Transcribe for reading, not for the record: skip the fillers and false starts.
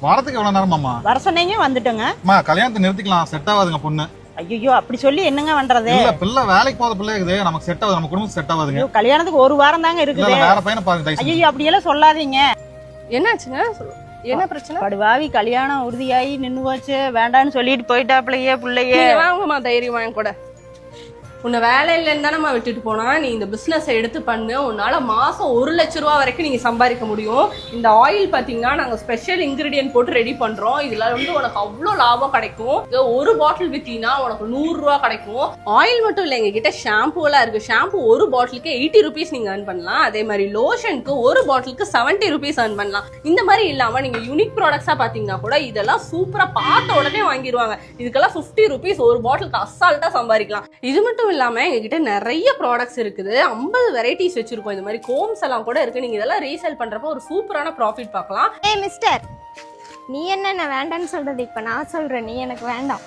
வாரத்துக்கு எவ்வளவு நேரமாமா? வர சொன்னீங்க வந்துட்டோங்க. அம்மா கல்யாணத்தை நிறுத்திக்கலாம், செட் ஆகாதுங்க பொண்ணு. ஐயோ அப்படி சொல்லி என்னங்க பண்றது? இல்ல பிள்ளை வேலைக்கு போற பிள்ளை இருக்குது, நமக்கு செட் ஆகுது, நம்ம குடும்பம் செட் ஆகாதுங்க. ஐயோ கல்யாணத்துக்கு ஒரு வாரம் தாங்க இல்ல இருக்குது. வேற பையனை பாருங்க தயவு செஞ்சு. ஐயோ அப்படியெல்லாம் சொல்லாதீங்க. என்னாச்சுங்க? என்ன பிரச்சனை? படுவாவி கல்யாணம் உறுதியாகி நின்னு போச்சு, வேண்டான்னு சொல்லிட்டு போயிட்டாப்லையே பிள்ளையே. நீங்க வாங்கம்மா தைரியமா என் கூட. உன்னை வேலை இல்லைன்னு தானே விட்டுட்டு போனா, நீ இந்த பிசினஸ் எடுத்து பண்ணு. உன்னால மாசம் 1 லட்ச ரூபா வரைக்கும் நீங்க சம்பாதிக்க முடியும். இந்த ஆயில் பாத்தீங்கன்னா நாங்க ஸ்பெஷல் இன்கிரீடியன்ட் போட்டு ரெடி பண்றோம். இதுல வந்து உனக்கு அவ்வளவு லாபம் கிடைக்கும். ஒரு பாட்டில் வித்தீங்கன்னா உனக்கு 100 ரூபா கிடைக்கும். ஆயில் மட்டும் இல்ல, எங்க கிட்ட ஷாம்பு எல்லாம் இருக்கு. ஷாம்பு ஒரு பாட்டிலுக்கு 80 ருபீஸ் நீங்க earn பண்ணலாம். அதே மாதிரி லோஷனுக்கு ஒரு பாட்டிலுக்கு 70 ருபீஸ் earn பண்ணலாம். இந்த மாதிரி இல்லாம நீங்க யூனிக் ப்ராடக்ட்ஸா பாத்தீங்கன்னா கூட இதெல்லாம் சூப்பரா பார்த்த உடனே வாங்கிடுவாங்க. இதுக்கெல்லாம் 50 ருபீஸ் ஒரு பாட்டிலுக்கு அசால்ட்டா சம்பாதிக்கலாம். இது மட்டும் இல்லாம எங்ககிட்ட நிறைய ப்ராடக்ட்ஸ் இருக்குது. 50 வெரைட்டிஸ் வச்சிருக்கோம். இந்த மாதிரி கோம்ஸ் எல்லாம் கூட இருக்கு. நீங்க இதெல்லாம் ரீசேல் பண்றப்ப ஒரு சூப்பரான ப்ராஃபிட் பார்க்கலாம். மிஸ்டர், நீ என்ன வேண்டான்னு சொல்றது? இப்ப நான் சொல்றேன், நீ எனக்கு வேண்டாம்.